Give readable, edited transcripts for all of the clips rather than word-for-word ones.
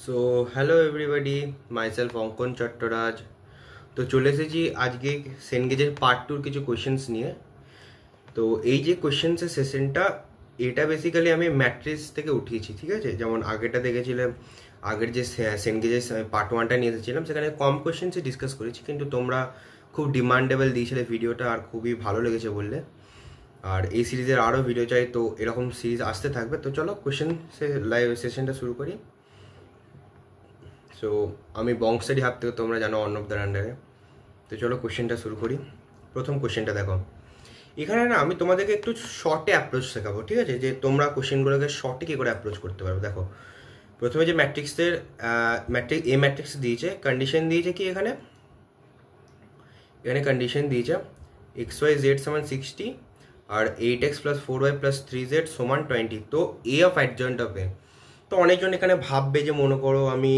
So hello everybody, myself অঙ্কন চট্টরাজ। তো চলে এসেছি আজকে সেনগেজের পার্ট টুর কিছু কোয়েশ্চেন্স নিয়ে। তো এই যে কোয়েশ্চেন্সের সেশনটা, এটা বেসিক্যালি আমি ম্যাট্রিক্স থেকে উঠিয়েছি, ঠিক আছে? যেমন আগেরটা দেখেছিলাম, আগের যে সেনগেজের পার্ট ওয়ানটা নিয়ে এসেছিলাম, সেখানে কম কোয়েশ্চেন্সই ডিসকাস করেছি, কিন্তু তোমরা খুব ডিমান্ডেবল দিয়েছিলে ভিডিওটা, আর খুবই ভালো লেগেছে বললে। আর এই সিরিজের আরও ভিডিও চাই, তো এরকম সিরিজ আসতে থাকবে। তো চলো কোয়েশ্চেন লাইভ সেশনটা শুরু করি। সো আমি বংশারি হাব থেকে, তোমরা জানো, অর্ণবদার আন্ডারে। তো চলো কোশ্চেনটা শুরু করি। প্রথম কোশ্চেনটা দেখো, এখানে না আমি তোমাদেরকে একটু শর্টে অ্যাপ্রোচ শেখাবো, ঠিক আছে? যে তোমরা কোশ্চেনগুলোকে শর্টে কী করে অ্যাপ্রোচ করতে পারো। দেখো, প্রথমে যে ম্যাট্রিক্সের ম্যাট্রিক্স দিয়েছে, কন্ডিশন দিয়েছে কি এখানে কন্ডিশন দিয়েছে এক্স ওয়াই জেড সমান 60 আর 8x + 4y + 3z সমান 20। তো এ অফ অ্যাডজয়েন্ট অফ এ। তো অনেকজন এখানে ভাববে যে, মনে করো আমি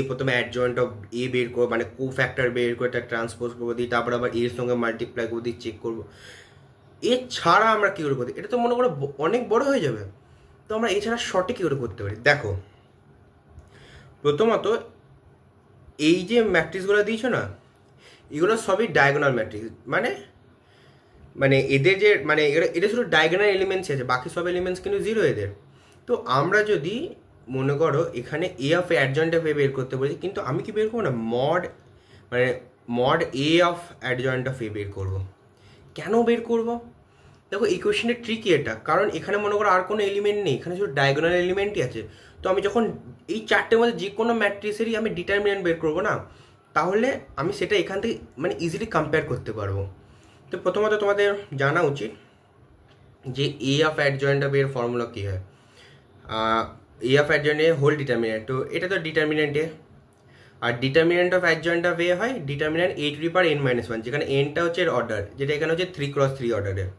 প্রথমে অ্যাডজয়েন্ট অফ এ বের করবো, মানে কো ফ্যাক্টর বের করে তার ট্রান্সপোজ করবো, দিই তারপর আবার এর সঙ্গে মাল্টিপ্লাই করে দিই, চেক করবো। এছাড়া আমরা কী করে করতে, এটা তো মনে করো অনেক বড় হয়ে যাবে। তো আমরা এছাড়া শর্টে কী করে করতে পারি, দেখো। প্রথমত এই যে ম্যাট্রিক্সগুলো দিয়েছো না, এগুলো সবই ডায়াগোনাল ম্যাট্রিক্স। মানে এদের যে এটা শুধু ডায়াগোনাল এলিমেন্টস আছে, বাকি সব এলিমেন্টস কিন্তু জিরো এদের। তো আমরা যদি মনে করো এখানে A of adjoint of A বের করতে বলি, কিন্তু আমি কি বের করবো না, mod A of adjoint of A বের করবো। কেন বের করবো? দেখো, এই কোয়েশ্চেনের ট্রিক এটা, কারণ এখানে মনে করো আর কোনো এলিমেন্ট নেই, এখানে শুধু ডায়াগোনাল এলিমেন্টই আছে। তো আমি যখন এই চারটের মধ্যে যে কোনো ম্যাট্রিক্সেরই আমি ডিটারমিনেন্ট বের করবো না, তাহলে আমি সেটা এখান থেকে ইজিলি কম্পেয়ার করতে পারবো। তো প্রথমত তোমাদের জানা উচিত যে এ অফ অ্যাডজয়েন্ট অফ এর ফর্মুলা কী হয়। A of adjoint A whole determinant, তো এটা তো ডিটারমিনেন্ট এ। আর determinant of adjoint of A হয় ডিটারমিনেন্ট a⁻n-1, যেখানে এনটা হচ্ছে এর অর্ডার, যেটা এখানে হচ্ছে 3×3 অর্ডারের।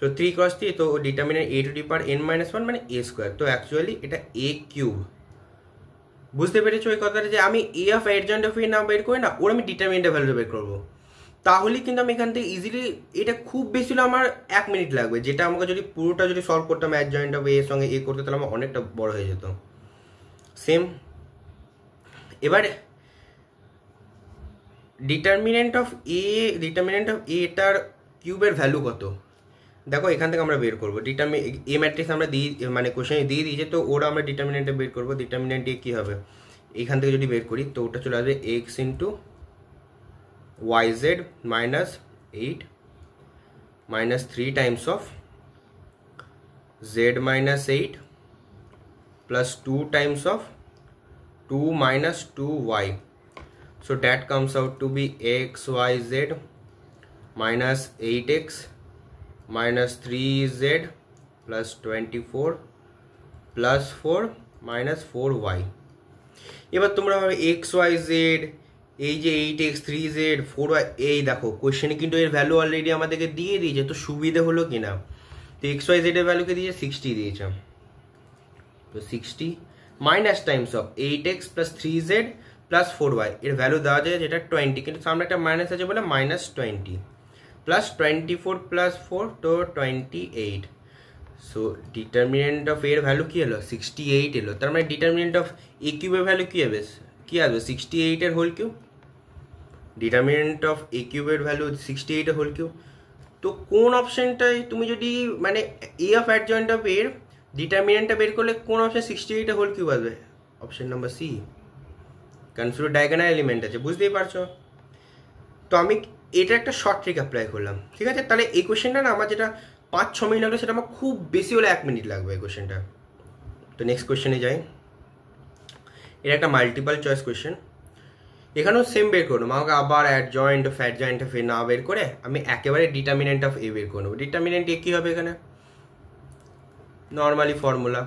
তো 3×3, তো ডিটারমিনেন্ট a⁻n-1 মানে a²। তো অ্যাকচুয়ালি এটা a³ বুঝতে পেরেছো ওই কথাটা, যে আমি এ অফ অ্যাডজয়েন্ট অফ এ না বের করি না, ওর আমি ডিটারমিনেন্টের ভ্যালু বের করবো। তাহলে কিন্তু আমি এখান থেকে ইজিলি, এটা খুব বেশি হলে আমার 1 মিনিট লাগবে, যেটা আমাকে যদি পুরোটা যদি সলভ করতাম অ্যাডজয়েন্ট অফ এর সঙ্গে এ করতে, তাহলে আমার অনেকটা বড় হয়ে যেত। সেম এবার ডিটারমিনেন্ট অফ এটার কিউবের ভ্যালু কত, দেখো এখান থেকে আমরা বের করবো। এ ম্যাট্রিক্স আমরা কোশ্চেনে দিয়ে দিয়েছে, তো ওরা আমরা ডিটারমিনেন্টে বের করবো। ডিটারমিনেন্ট এ কী হবে, এখান থেকে যদি বের করি, তো ওটা চলে আসবে x × yz - 8 - 3 times of z - 8 plus 2 times of 2 - 2y. So that comes out to be xyz minus 8x minus 3z plus 24 plus 4 minus 4y. এবার তোমরা ভাবে xyz, এই যে 8x 3z 4y, এই দেখো কোশ্চেনে কিন্তু এর ভ্যালু অলরেডি আমাদেরকে দিয়ে দিয়েছে, তো সুবিধে হলো কিনা। তো xyz এর ভ্যালুকে দিয়েছে 60 দিয়েছে, তো 60 minus Times of 8x plus 3z plus 4y, এর ভ্যালু দেওয়া যায় যেটা 20, কিন্তু সামনে একটা মাইনাস আছে বলে -20 প্লাস 24 প্লাস 4, তো 28। সো ডিটারমিনেন্ট অফ এর ভ্যালু কি এলো, 68 এলো। তার মানে ডিটারমিনেন্ট অফ এ কিউবের ভ্যালু কি হবে, কি আসবে, 68 এর হোল কিউব। ডিটারমিনেন্ট অফ এ কিউবের ভ্যালু 68 এর হোল কিউব। তো কোন অপশনটাই তুমি যদি এ অফ অ্যাডজয়েন্ট অফ এর ডিটারমিনেন্টটা বের করলে কোন অপশন 68 হোল কিউব আসবে, অপশন নাম্বার সি, কারণ শুধু ডায়াগোনাল এলিমেন্ট আছে, বুঝতেই পারছো। তো আমি এটা একটা শর্ট ট্রিক অ্যাপ্লাই করলাম, ঠিক আছে? তাহলে এই কোয়েশ্চেনটা না আমার যেটা 5-6 মিনিট লাগলো, সেটা আমার খুব বেশি হলে 1 মিনিট লাগবে এই কোয়েশ্চেনটা। তো নেক্সট কোয়েশ্চেনে যাই। এটা একটা মাল্টিপল চয়েস কোয়েশ্চেন, এখানেও সেম বের করবো। আমাকে আবার অ্যাডজয়েন্ট অফ এ না বের করে আমি একেবারে ডিটারমিনেন্ট অফ এ বের করে নেবো। ডিটারমিনেন্ট এ কী হবে, এখানে normally formula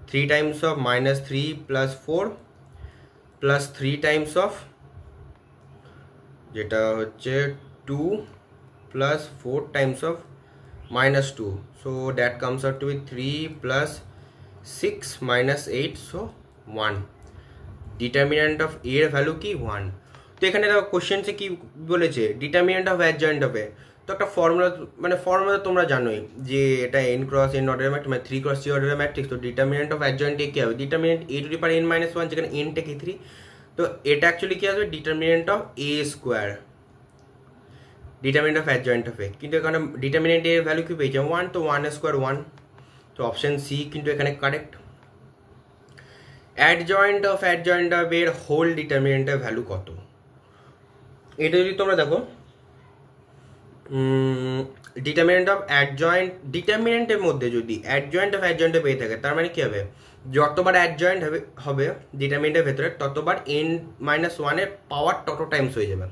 3 times of -3 plus 4 plus 3 times of, যেটা হচ্ছে 2 plus 4 times of -2, so that comes out to be 3 plus 6 - 8, সো 1। ডিটারমিনেন্ট অফ এর ভ্যালু কি, 1। তো এখানে দেখো কোশ্চেনসে কি বলেছে, determinant of adjoint of A. তো একটা ফর্মুলা, মানে ফর্মুলা তোমরা জানোই যে এটা n ক্রস n অর্ডারের ম্যাট্রিক্স, মানে 3 ক্রস 3 অর্ডারের ম্যাট্রিক্স। তো ডিটারমিনেন্ট অফ অ্যাডজয়েন্ট এ কি হবে? Determinant a to the power n minus 1, যেখানে n টা কি 3, তো এটা অ্যাকচুয়ালি কি আসবে? Determinant of a square, determinant of adjoint of a। কিন্তু এখানে ডিটারমিনেন্ট এর ভ্যালু কি পেয়েছে? 1, তো 1 স্কোয়ার 1, তো অপশন সি কিন্তু এখানে কারেক্ট। অ্যাডজয়েন্ট অফ এর হোল ডিটারমিনেন্টের ভ্যালু কত? এটা যদি তোমরা দেখো, ডিটারমিনেন্ট অফ ডিটারমিনেন্টের মধ্যে যদি অ্যাডজয়েন্ট অফ অ্যাডজয়েন্টে পেয়ে থাকে, তার মানে কি হবে? যতবার অ্যাডজয়েন্ট হবে ডিটারমিনেন্টের ভেতরে, ততবার n মাইনাস 1-এর পাওয়ার তত টাইমস হয়ে যাবে।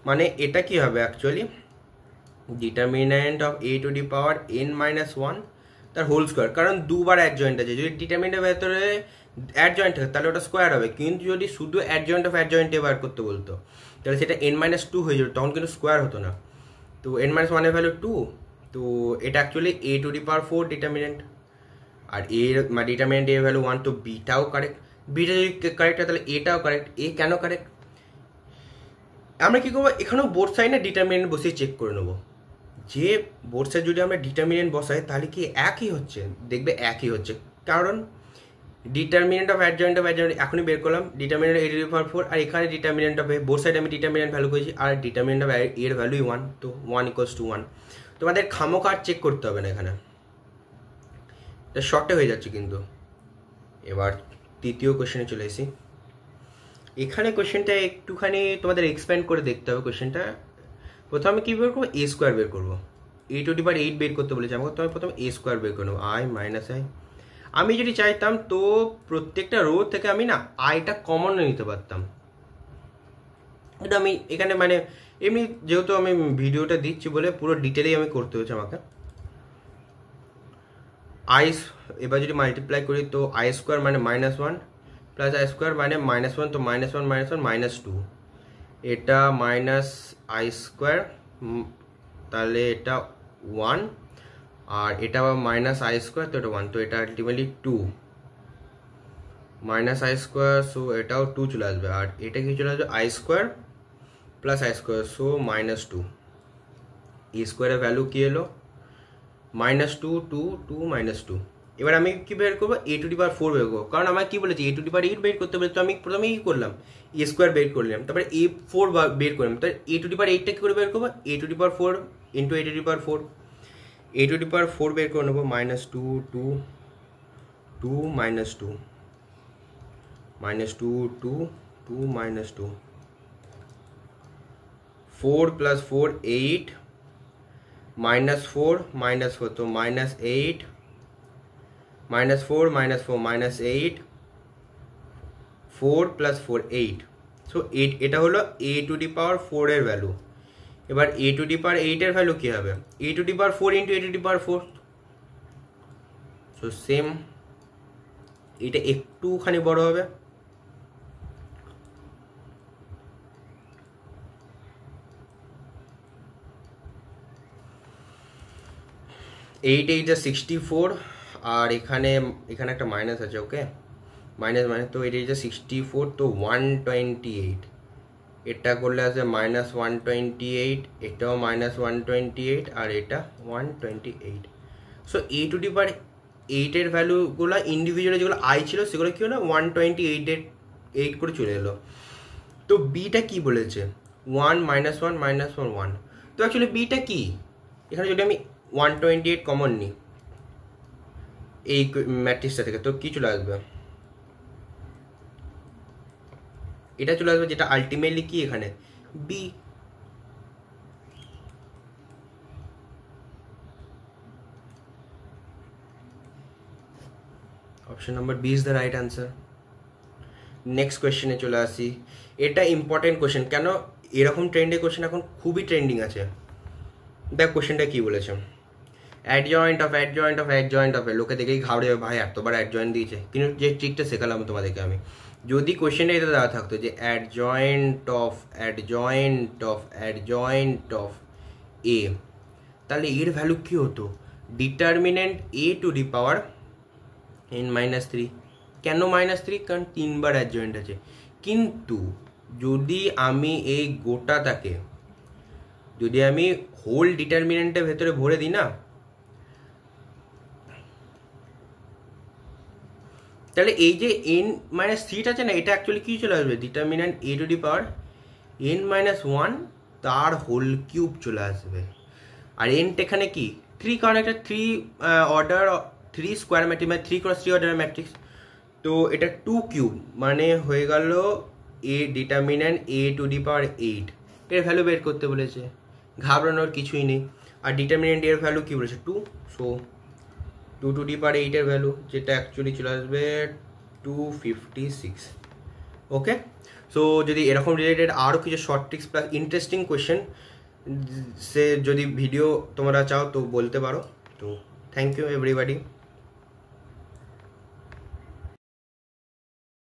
মানে এটা কি হবে actually? Determinant of a to the power n minus 1 তার হোল স্কোয়ার, কারণ দুবার অ্যাডজয়েন্ট আছে। যদি ডিটারমিনেন্টের ভেতরে অ্যাডজয়েন্ট থাকে তাহলে ওটা স্কোয়ার হবে, কিন্তু যদি শুধু অ্যাডজয়েন্ট অফ অ্যাডজয়েন্টে বার করতে বলতো তাহলে সেটা n মাইনাস 2 হয়ে যেত, তখন কিন্তু স্কোয়ার হতো না। তো n মাইনাস 1-এর ভ্যালু 2, তো এটা actually a to the power 4 determinant, আর এর মানে ডিটারমিনেন্ট এর ভ্যালু 1, তো বিটাও কারেক্ট। বিটা যদি কারেক্ট হয় তাহলে এটাও কারেক্ট। এ কেন কারেক্ট? আমরা কি করবো? এখানেও বোর্ড সাইডে ডিটারমিনেন্ট বসিয়ে চেক করে নেবো যে বোর্ড সাইড যদি আমরা ডিটারমিনেন্ট বসাই তাহলে কি একই হচ্ছে? দেখবে একই হচ্ছে, কারণ ডিটারমিনেন্ট অফ অ্যাডজয়েন্ট এখনই বের করলাম, determinant a to the power 4, আর এখানে ডিটারমিনেন্ট অফ বোর্ড সাইড আমি ডিটারমিনেন্ট ভ্যালু করেছি, আর ডিটারমিনেন্ট অফ এর ভ্যালুই 1, তো 1 ইকুয়ালস টু 1। তোমাদের খামোকার চেক করতে হবে না, এখানে এটা শর্টে হয়ে যাচ্ছে কিন্তু। এবার তৃতীয় কোশ্চেনে চলে এসেছি। এখানে কোশ্চেনটা একটুখানি তোমাদের এক্সপ্যান্ড করে দেখতে হবে। কোশ্চেনটা প্রথমে কী বের করবো? a স্কোয়ার বের করবো। a টু দি পাওয়ার 8 বের করতে বলেছে আমাকে, তো আমি প্রথমে a স্কোয়ার বের করে নেবো, i মাইনাস i। আমি যদি চাইতাম তো প্রত্যেকটা রো থেকে আমি না আইটা কমন নিতে পারতাম, কিন্তু আমি এখানে মানে এমনি যেহেতু আমি ভিডিওটা দিচ্ছি বলে পুরো ডিটেলেই আমি করতে হচ্ছে আমাকে। আই এবার যদি মাল্টিপ্লাই করি তো আই স্কোয়ার মানে মাইনাস 1 প্লাস আই স্কোয়ার মানে মাইনাস 1, তো মাইনাস 1 মাইনাস 1 মাইনাস 2, এটা মাইনাস আই স্কোয়ার, তাহলে এটা 1, আর এটা মাইনাস আই স্কোয়ার, তো এটা 1, তো এটা ultimately 2 minus I square, so এটাও 2 চলে আসবে, আর এটা কি চলে আসবে? I square plus I square, so minus 2। ই স্কোয়ারের ভ্যালু কি এলো? Minus 2, 2, 2, minus 2। এবার আমি কি বের করবো? a টু দি পাওয়ার 4 বের করবো, কারণ আমার কি বলেছি? a টু দি পাওয়ার 8 বের করতে বলে, তো আমি প্রথমে কি করলাম? a স্কোয়ার বের করলাম, তারপরে a4 বের করলাম, তাহলে a টু দি পাওয়ার 8টা কি করে বের করবো? a to the power 4 into a to the power 4, a to the power 4 বের করে নেবো, minus 2, 2, 2, minus 2, minus 2, 2, 2, minus 2, 4 plus 4 8, minus 4 minus 4, তো minus 8, minus 4 minus 4 minus 8, 4 plus 4 8, so 8, এটা হলো a টু দি পাওয়ার 4 এর ভ্যালু। এবার a to the পাওয়ার 8 এর value কি হবে? a to the power 4 into a to the power 4, so same, এটা একটুখানি বড় হবে, এইট 8 যা 64, আর এখানে একটা মাইনাস আছে, ওকে, মাইনাস মাইনাস, তো এটা যা 64, তো 128, এটা করলে আসে মাইনাস 128, এটাও মাইনাস 128, আর এটা 128। সো a টু দি পাওয়ার 8 এর ভ্যালুগুলো ইন্ডিভিজুয়ালি যেগুলো আই ছিল সেগুলো কি হলো? 128 করে চলে এলো। তো বিটা কি বলেছে? 1 মাইনাস 1 মাইনাস 1 1, তো অ্যাকচুয়ালি বিটা কি? এখানে যদি আমি 128 কমন নিই এই ম্যাট্রিক্সটা থেকে, তো কি চলে আসবে? এটা চলে আসবে, যেটা আলটিমেটলি কি এখানে? B. Option number B is the right answer. Next কোয়েশ্চেনে চলে আসি। এটা ইম্পর্টেন্ট কোয়েশ্চেন, কেন? এরকম ট্রেন্ডে কোয়েশ্চেন এখন খুবই ট্রেন্ডিং আছে। দেখ কোয়েশ্চেনটা কি বলেছে? অ্যাডজয়েন্ট অফ লোকে দেখেই ঘাবড়ে যাবে, ভাই এতবার অ্যাডজয়েন্ট দিয়েছে। কিন্তু যে ট্রিকটা শেখালাম তোমাদেরকে আমি, যদি কোয়েশ্চেনে এটা দেওয়া থাকতো যে অ্যাডজয়েন্ট অফ এ, তাহলে এর ভ্যালু কি হতো? Determinant a to the power n minus 3। কেন মাইনাস 3? কারণ 3বার অ্যাডজয়েন্ট আছে। কিন্তু যদি আমি এই গোটাটাকে যদি আমি হোল ডিটারমিনেন্টের ভেতরে ভরে দিই না, তাহলে এই যে n মাইনাস থ্রিটা আছে না, এটা অ্যাকচুয়ালি কী চলে আসবে, determinant a to the power n minus one তার হোল কিউব চলে আসবে। আর এনটা এখানে কি 3, কারণ একটা 3 অর্ডার 3 স্কোয়ার ম্যাট্রিক্স মানে 3x3 অর্ডারের ম্যাট্রিক্স, তো এটা 2 কিউব মানে হয়ে গেল এ ডিটারমিনেন্ট a টু দি পাওয়ার 8, এর ভ্যালু বের করতে বলেছে, ঘাবড়ানোর কিছুই নেই। আর ডিটারমিনেন্ট এর ভ্যালু কী বলেছে 2, সো 2 টু দি পাওয়ার 8 এর ভ্যালু, যেটা অ্যাকচুয়ালি চলে আসবে 256। ওকে, সো যদি এরকম রিলেটেড আরও কিছু short tricks plus interesting questions যদি ভিডিও তোমরা চাও তো বলতে পারো। তো থ্যাংক ইউ এভরিবাডি।